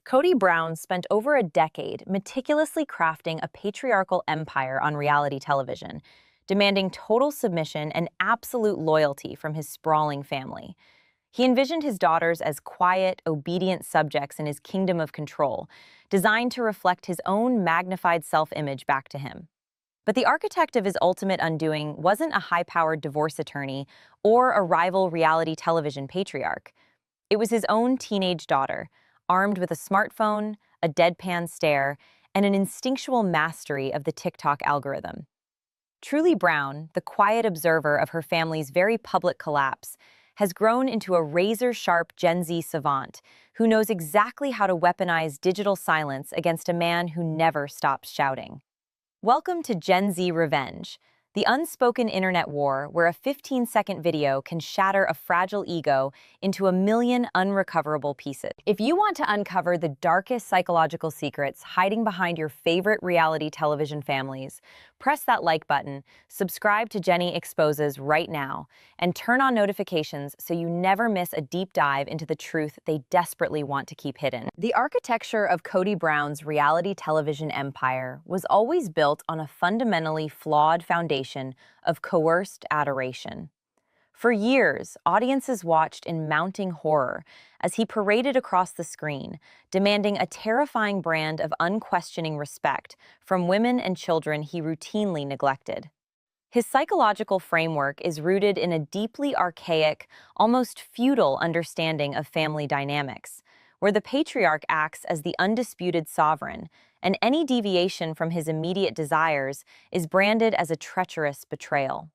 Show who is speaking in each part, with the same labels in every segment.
Speaker 1: Kody Brown spent over a decade meticulously crafting a patriarchal empire on reality television, demanding total submission and absolute loyalty from his sprawling family. He envisioned his daughters as quiet, obedient subjects in his kingdom of control, designed to reflect his own magnified self-image back to him. But the architect of his ultimate undoing wasn't a high-powered divorce attorney or a rival reality television patriarch. It was his own teenage daughter, armed with a smartphone, a deadpan stare, and an instinctual mastery of the TikTok algorithm. Truly Brown, the quiet observer of her family's very public collapse, has grown into a razor-sharp Gen Z savant who knows exactly how to weaponize digital silence against a man who never stops shouting. Welcome to Gen Z Revenge, the unspoken internet war where a 15-second video can shatter a fragile ego into a million unrecoverable pieces. If you want to uncover the darkest psychological secrets hiding behind your favorite reality television families, press that like button, subscribe to Jenny Exposes right now, and turn on notifications so you never miss a deep dive into the truth they desperately want to keep hidden. The architecture of Kody Brown's reality television empire was always built on a fundamentally flawed foundation of coerced adoration. For years, audiences watched in mounting horror as he paraded across the screen, demanding a terrifying brand of unquestioning respect from women and children he routinely neglected. His psychological framework is rooted in a deeply archaic, almost feudal understanding of family dynamics, where the patriarch acts as the undisputed sovereign, and any deviation from his immediate desires is branded as a treacherous betrayal.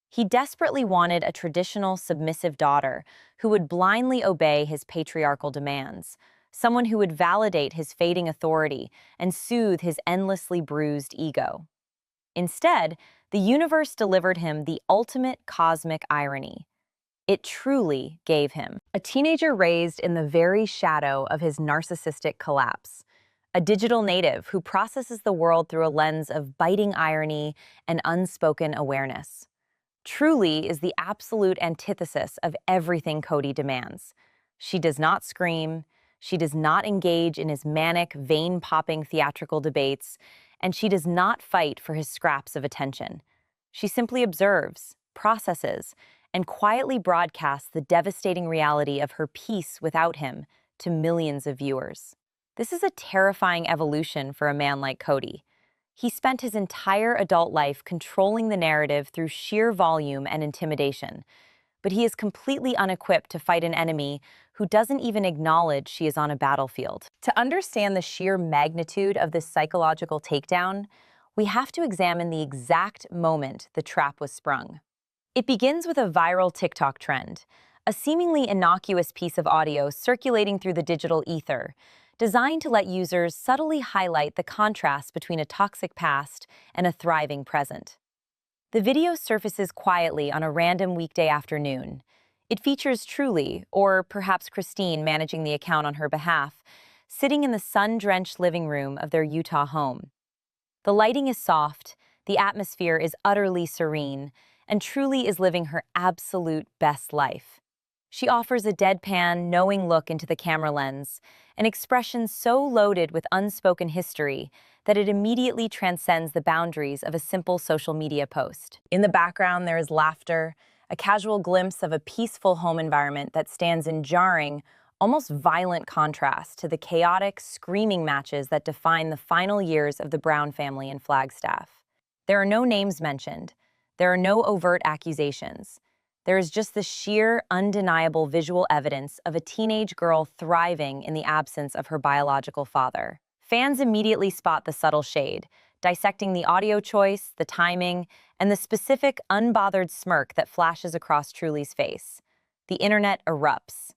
Speaker 1: He desperately wanted a traditional, submissive daughter who would blindly obey his patriarchal demands, someone who would validate his fading authority and soothe his endlessly bruised ego. Instead, the universe delivered him the ultimate cosmic irony. It truly gave him a teenager raised in the very shadow of his narcissistic collapse, a digital native who processes the world through a lens of biting irony and unspoken awareness. Truly is the absolute antithesis of everything Kody demands. She does not scream, she does not engage in his manic, vein-popping theatrical debates, and she does not fight for his scraps of attention. She simply observes, processes, and quietly broadcasts the devastating reality of her peace without him to millions of viewers. This is a terrifying evolution for a man like Kody. He spent his entire adult life controlling the narrative through sheer volume and intimidation, but he is completely unequipped to fight an enemy who doesn't even acknowledge she is on a battlefield. To understand the sheer magnitude of this psychological takedown, we have to examine the exact moment the trap was sprung. It begins with a viral TikTok trend, a seemingly innocuous piece of audio circulating through the digital ether, designed to let users subtly highlight the contrast between a toxic past and a thriving present. The video surfaces quietly on a random weekday afternoon. It features Truly, or perhaps Christine managing the account on her behalf, sitting in the sun-drenched living room of their Utah home. The lighting is soft, the atmosphere is utterly serene, and Truly is living her absolute best life. She offers a deadpan, knowing look into the camera lens, an expression so loaded with unspoken history that it immediately transcends the boundaries of a simple social media post. In the background, there is laughter, a casual glimpse of a peaceful home environment that stands in jarring, almost violent contrast to the chaotic, screaming matches that define the final years of the Brown family in Flagstaff. There are no names mentioned. There are no overt accusations. There is just the sheer, undeniable visual evidence of a teenage girl thriving in the absence of her biological father. Fans immediately spot the subtle shade, dissecting the audio choice, the timing, and the specific, unbothered smirk that flashes across Truly's face. The internet erupts.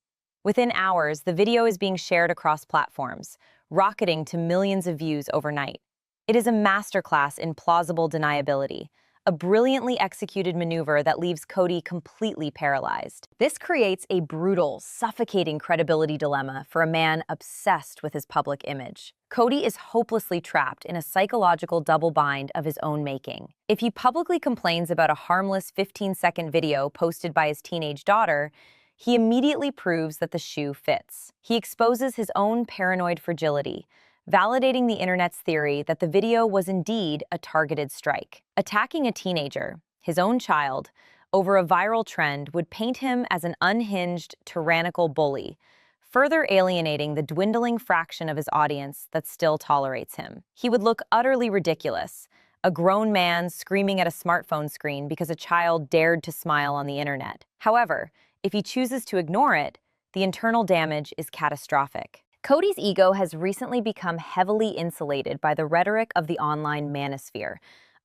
Speaker 1: Within hours, the video is being shared across platforms, rocketing to millions of views overnight. It is a masterclass in plausible deniability, a brilliantly executed maneuver that leaves Kody completely paralyzed. This creates a brutal, suffocating credibility dilemma for a man obsessed with his public image. Kody is hopelessly trapped in a psychological double bind of his own making. If he publicly complains about a harmless 15-second video posted by his teenage daughter, He immediately proves that the shoe fits. He exposes his own paranoid fragility, validating the internet's theory that the video was indeed a targeted strike. Attacking a teenager, his own child, over a viral trend would paint him as an unhinged, tyrannical bully, further alienating the dwindling fraction of his audience that still tolerates him. He would look utterly ridiculous, a grown man screaming at a smartphone screen because a child dared to smile on the internet. However, if he chooses to ignore it, the internal damage is catastrophic. Kody's ego has recently become heavily insulated by the rhetoric of the online manosphere,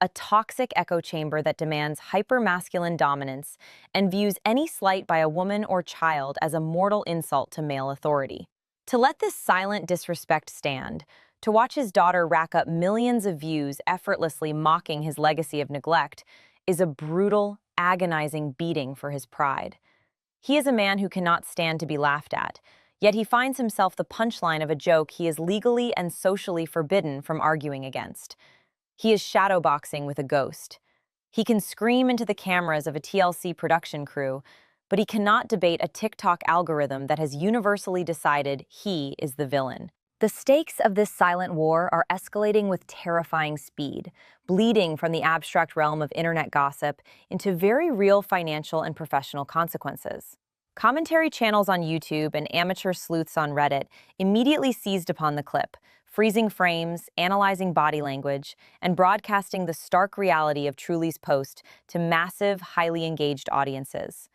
Speaker 1: a toxic echo chamber that demands hyper-masculine dominance and views any slight by a woman or child as a mortal insult to male authority. To let this silent disrespect stand, to watch his daughter rack up millions of views effortlessly mocking his legacy of neglect, is a brutal, agonizing beating for his pride. He is a man who cannot stand to be laughed at, yet he finds himself the punchline of a joke he is legally and socially forbidden from arguing against. He is shadowboxing with a ghost. He can scream into the cameras of a TLC production crew, but he cannot debate a TikTok algorithm that has universally decided he is the villain. The stakes of this silent war are escalating with terrifying speed, bleeding from the abstract realm of internet gossip into very real financial and professional consequences. Commentary channels on YouTube and amateur sleuths on Reddit immediately seized upon the clip, freezing frames, analyzing body language, and broadcasting the stark reality of Truly's post to massive, highly engaged audiences.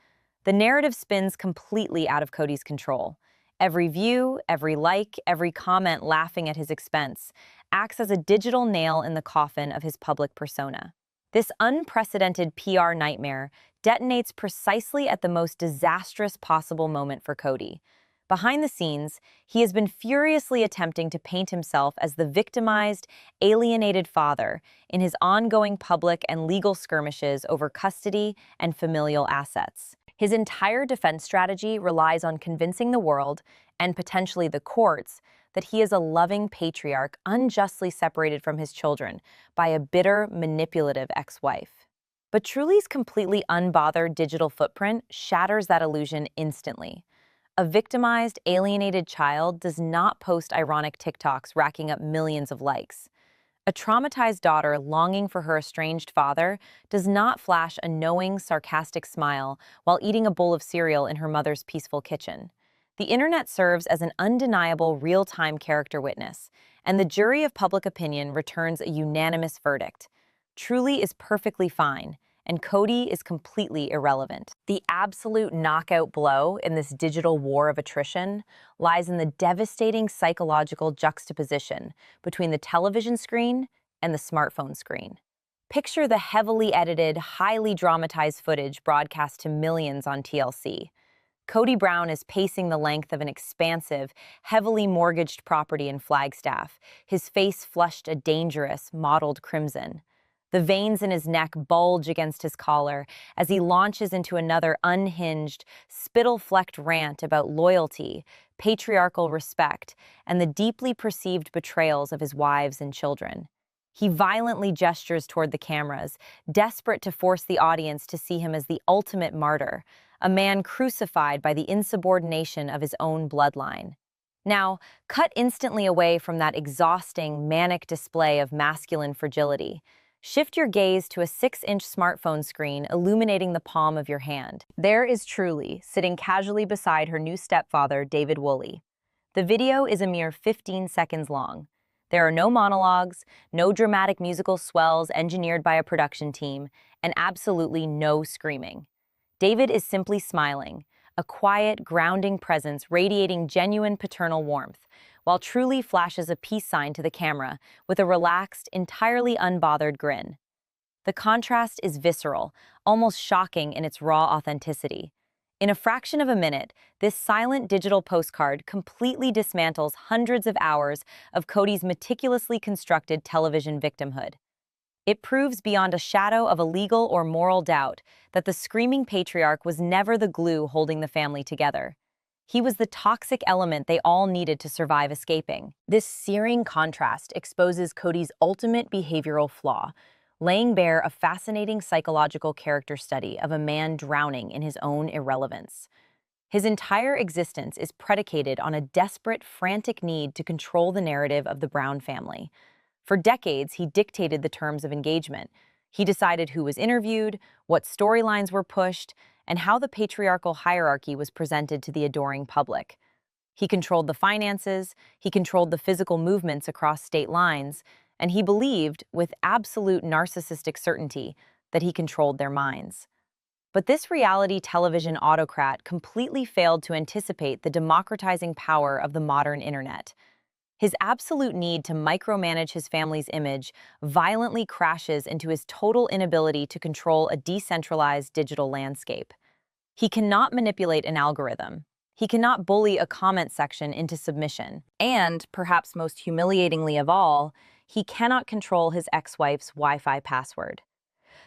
Speaker 1: The narrative spins completely out of Kody's control. Every view, every like, every comment laughing at his expense acts as a digital nail in the coffin of his public persona. This unprecedented PR nightmare detonates precisely at the most disastrous possible moment for Kody. Behind the scenes, he has been furiously attempting to paint himself as the victimized, alienated father in his ongoing public and legal skirmishes over custody and familial assets. His entire defense strategy relies on convincing the world, and potentially the courts, that he is a loving patriarch unjustly separated from his children by a bitter, manipulative ex-wife. But Truly's completely unbothered digital footprint shatters that illusion instantly. A victimized, alienated child does not post ironic TikToks racking up millions of likes. A traumatized daughter longing for her estranged father does not flash a knowing, sarcastic smile while eating a bowl of cereal in her mother's peaceful kitchen. The internet serves as an undeniable real-time character witness, and the jury of public opinion returns a unanimous verdict. Truly is perfectly fine, and Kody is completely irrelevant. The absolute knockout blow in this digital war of attrition lies in the devastating psychological juxtaposition between the television screen and the smartphone screen. Picture the heavily edited, highly dramatized footage broadcast to millions on TLC. Kody Brown is pacing the length of an expansive, heavily mortgaged property in Flagstaff, his face flushed a dangerous, mottled crimson. The veins in his neck bulge against his collar as he launches into another unhinged, spittle-flecked rant about loyalty, patriarchal respect, and the deeply perceived betrayals of his wives and children. He violently gestures toward the cameras, desperate to force the audience to see him as the ultimate martyr, a man crucified by the insubordination of his own bloodline. Now, cut instantly away from that exhausting, manic display of masculine fragility. Shift your gaze to a 6-inch smartphone screen illuminating the palm of your hand. There is Truly, sitting casually beside her new stepfather, David Woolley. The video is a mere 15 seconds long. There are no monologues, no dramatic musical swells engineered by a production team, and absolutely no screaming. David is simply smiling, a quiet, grounding presence radiating genuine paternal warmth, while Truly flashes a peace sign to the camera with a relaxed, entirely unbothered grin. The contrast is visceral, almost shocking in its raw authenticity. In a fraction of a minute, this silent digital postcard completely dismantles hundreds of hours of Kody's meticulously constructed television victimhood. It proves beyond a shadow of a legal or moral doubt that the screaming patriarch was never the glue holding the family together. He was the toxic element they all needed to survive escaping. This searing contrast exposes Kody's ultimate behavioral flaw, laying bare a fascinating psychological character study of a man drowning in his own irrelevance. His entire existence is predicated on a desperate, frantic need to control the narrative of the Brown family. For decades, he dictated the terms of engagement. He decided who was interviewed, what storylines were pushed, and how the patriarchal hierarchy was presented to the adoring public. He controlled the finances, he controlled the physical movements across state lines, and he believed, with absolute narcissistic certainty, that he controlled their minds. But this reality television autocrat completely failed to anticipate the democratizing power of the modern internet. His absolute need to micromanage his family's image violently crashes into his total inability to control a decentralized digital landscape. He cannot manipulate an algorithm. He cannot bully a comment section into submission. And, perhaps most humiliatingly of all, he cannot control his ex-wife's Wi-Fi password.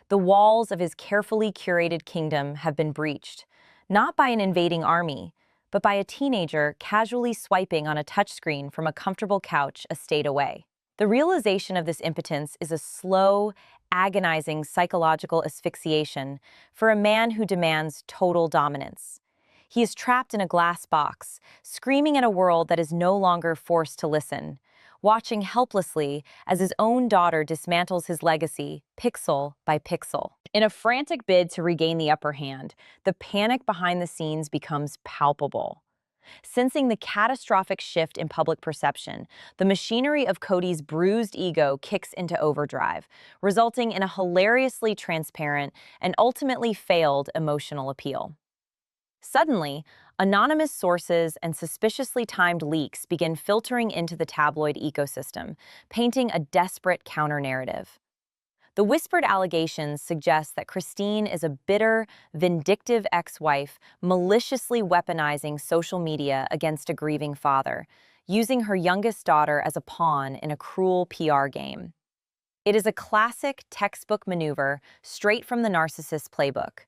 Speaker 1: The walls of his carefully curated kingdom have been breached, not by an invading army, but by a teenager casually swiping on a touchscreen from a comfortable couch a state away. The realization of this impotence is a slow, agonizing psychological asphyxiation for a man who demands total dominance. He is trapped in a glass box, screaming at a world that is no longer forced to listen, watching helplessly as his own daughter dismantles his legacy, pixel by pixel. In a frantic bid to regain the upper hand, the panic behind the scenes becomes palpable. Sensing the catastrophic shift in public perception, the machinery of Kody's bruised ego kicks into overdrive, resulting in a hilariously transparent and ultimately failed emotional appeal. Suddenly, anonymous sources and suspiciously timed leaks begin filtering into the tabloid ecosystem, painting a desperate counter-narrative. The whispered allegations suggest that Christine is a bitter, vindictive ex-wife maliciously weaponizing social media against a grieving father, using her youngest daughter as a pawn in a cruel PR game. It is a classic textbook maneuver straight from the narcissist's playbook.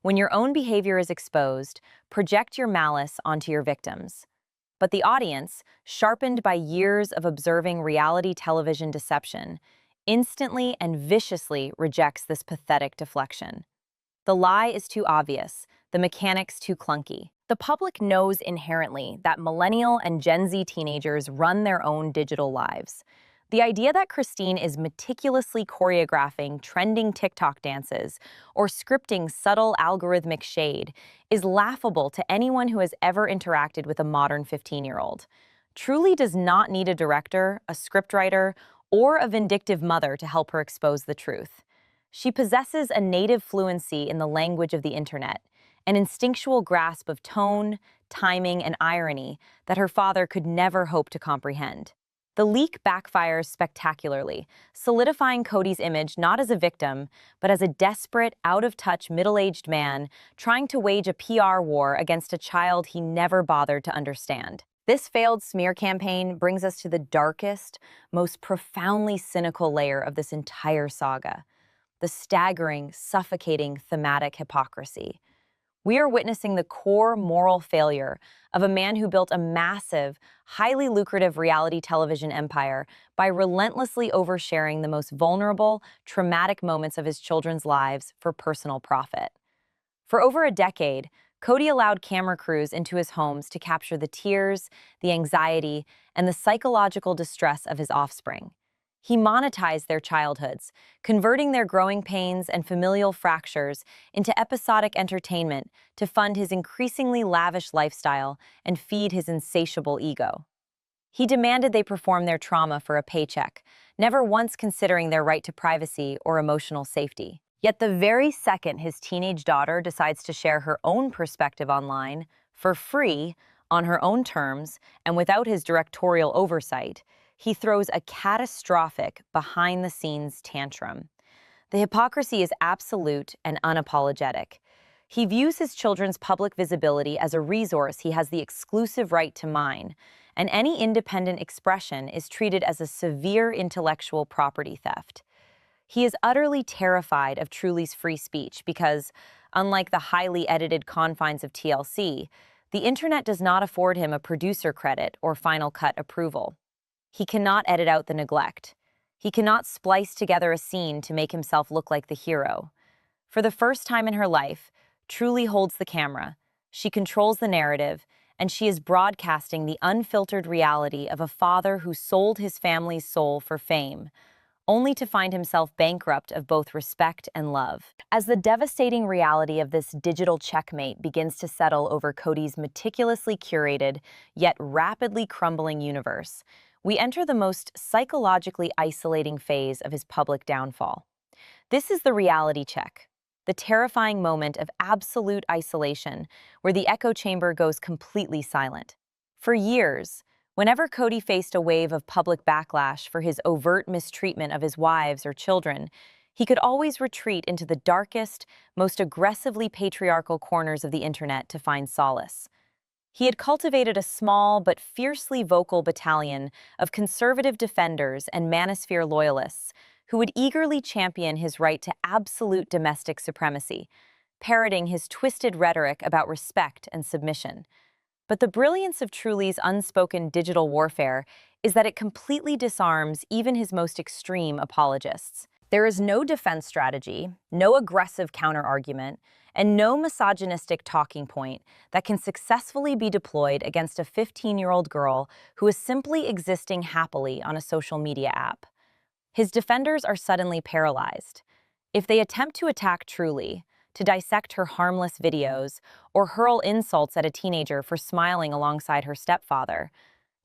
Speaker 1: When your own behavior is exposed, project your malice onto your victims. But the audience, sharpened by years of observing reality television deception, instantly and viciously rejects this pathetic deflection. The lie is too obvious, the mechanics too clunky. The public knows inherently that millennial and Gen Z teenagers run their own digital lives. The idea that Christine is meticulously choreographing trending TikTok dances or scripting subtle algorithmic shade is laughable to anyone who has ever interacted with a modern 15-year-old. Truly does not need a director, a scriptwriter, or a vindictive mother to help her expose the truth. She possesses a native fluency in the language of the internet, an instinctual grasp of tone, timing, and irony that her father could never hope to comprehend. The leak backfires spectacularly, solidifying Kody's image not as a victim, but as a desperate, out-of-touch middle-aged man trying to wage a PR war against a child he never bothered to understand. This failed smear campaign brings us to the darkest, most profoundly cynical layer of this entire saga: the staggering, suffocating thematic hypocrisy. We are witnessing the core moral failure of a man who built a massive, highly lucrative reality television empire by relentlessly oversharing the most vulnerable, traumatic moments of his children's lives for personal profit. For over a decade, Kody allowed camera crews into his homes to capture the tears, the anxiety, and the psychological distress of his offspring. He monetized their childhoods, converting their growing pains and familial fractures into episodic entertainment to fund his increasingly lavish lifestyle and feed his insatiable ego. He demanded they perform their trauma for a paycheck, never once considering their right to privacy or emotional safety. Yet the very second his teenage daughter decides to share her own perspective online, for free, on her own terms, and without his directorial oversight, he throws a catastrophic, behind-the-scenes tantrum. The hypocrisy is absolute and unapologetic. He views his children's public visibility as a resource he has the exclusive right to mine, and any independent expression is treated as a severe intellectual property theft. He is utterly terrified of Truly's free speech because, unlike the highly edited confines of TLC, the internet does not afford him a producer credit or Final Cut approval. He cannot edit out the neglect. He cannot splice together a scene to make himself look like the hero. For the first time in her life, Truly holds the camera, She controls the narrative, and she is broadcasting the unfiltered reality of a father who sold his family's soul for fame, only to find himself bankrupt of both respect and love. As the devastating reality of this digital checkmate begins to settle over Kody's meticulously curated, yet rapidly crumbling universe, we enter the most psychologically isolating phase of his public downfall. This is the reality check, the terrifying moment of absolute isolation where the echo chamber goes completely silent. For years, whenever Kody faced a wave of public backlash for his overt mistreatment of his wives or children, he could always retreat into the darkest, most aggressively patriarchal corners of the internet to find solace. He had cultivated a small but fiercely vocal battalion of conservative defenders and manosphere loyalists who would eagerly champion his right to absolute domestic supremacy, parroting his twisted rhetoric about respect and submission. But the brilliance of Truly's unspoken digital warfare is that it completely disarms even his most extreme apologists. There is no defense strategy, no aggressive counterargument, and no misogynistic talking point that can successfully be deployed against a 15-year-old girl who is simply existing happily on a social media app. His defenders are suddenly paralyzed. If they attempt to attack Truly, to dissect her harmless videos, or hurl insults at a teenager for smiling alongside her stepfather,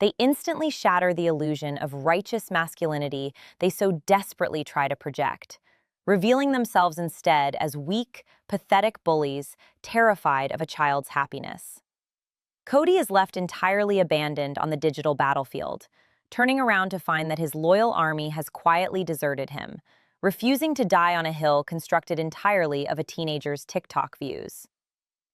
Speaker 1: they instantly shatter the illusion of righteous masculinity they so desperately try to project, revealing themselves instead as weak, pathetic bullies terrified of a child's happiness. Kody is left entirely abandoned on the digital battlefield, turning around to find that his loyal army has quietly deserted him, refusing to die on a hill constructed entirely of a teenager's TikTok views.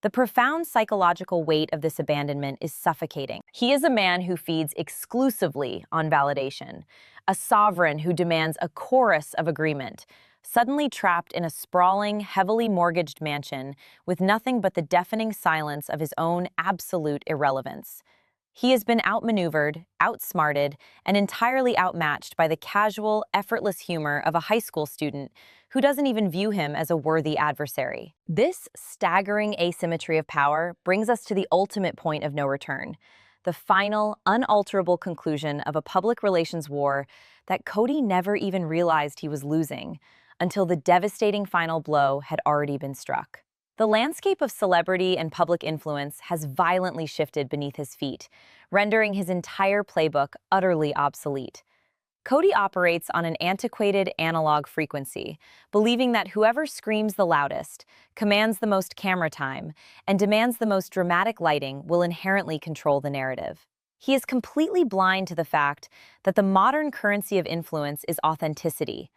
Speaker 1: The profound psychological weight of this abandonment is suffocating. He is a man who feeds exclusively on validation, a sovereign who demands a chorus of agreement, suddenly trapped in a sprawling, heavily mortgaged mansion with nothing but the deafening silence of his own absolute irrelevance. He has been outmaneuvered, outsmarted, and entirely outmatched by the casual, effortless humor of a high school student who doesn't even view him as a worthy adversary. This staggering asymmetry of power brings us to the ultimate point of no return, the final, unalterable conclusion of a public relations war that Kody never even realized he was losing until the devastating final blow had already been struck. The landscape of celebrity and public influence has violently shifted beneath his feet, rendering his entire playbook utterly obsolete. Kody operates on an antiquated analog frequency, believing that whoever screams the loudest, commands the most camera time, and demands the most dramatic lighting will inherently control the narrative. He is completely blind to the fact that the modern currency of influence is authenticity,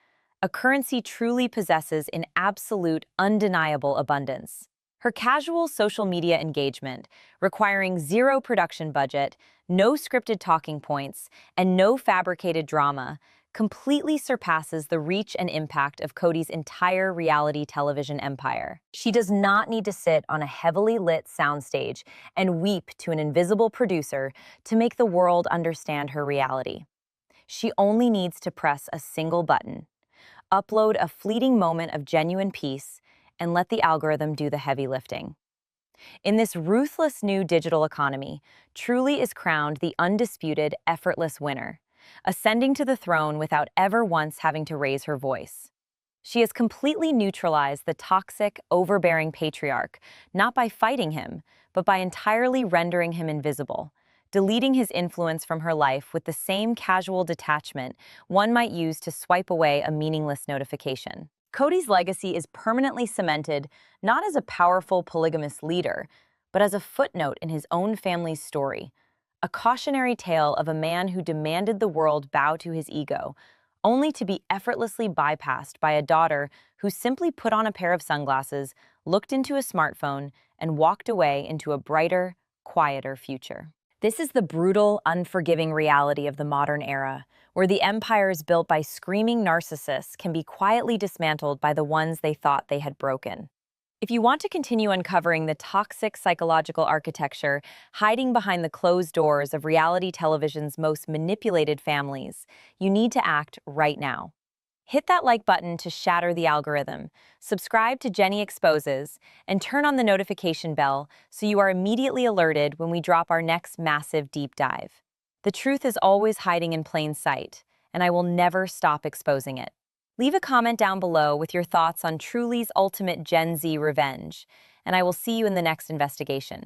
Speaker 1: a currency Truly possesses in absolute, undeniable abundance. Her casual social media engagement, requiring zero production budget, no scripted talking points, and no fabricated drama, completely surpasses the reach and impact of Kody's entire reality television empire. She does not need to sit on a heavily lit soundstage and weep to an invisible producer to make the world understand her reality. She only needs to press a single button, upload a fleeting moment of genuine peace, and let the algorithm do the heavy lifting. In this ruthless new digital economy, Truly is crowned the undisputed, effortless winner, ascending to the throne without ever once having to raise her voice. She has completely neutralized the toxic, overbearing patriarch, not by fighting him, but by entirely rendering him invisible, deleting his influence from her life with the same casual detachment one might use to swipe away a meaningless notification. Kody's legacy is permanently cemented not as a powerful polygamous leader, but as a footnote in his own family's story, a cautionary tale of a man who demanded the world bow to his ego, only to be effortlessly bypassed by a daughter who simply put on a pair of sunglasses, looked into a smartphone, and walked away into a brighter, quieter future. This is the brutal, unforgiving reality of the modern era, where the empires built by screaming narcissists can be quietly dismantled by the ones they thought they had broken. If you want to continue uncovering the toxic psychological architecture hiding behind the closed doors of reality television's most manipulated families, you need to act right now. Hit that like button to shatter the algorithm, subscribe to Jenny Exposes, and turn on the notification bell so you are immediately alerted when we drop our next massive deep dive. The truth is always hiding in plain sight, and I will never stop exposing it. Leave a comment down below with your thoughts on Truly's ultimate Gen Z revenge, and I will see you in the next investigation.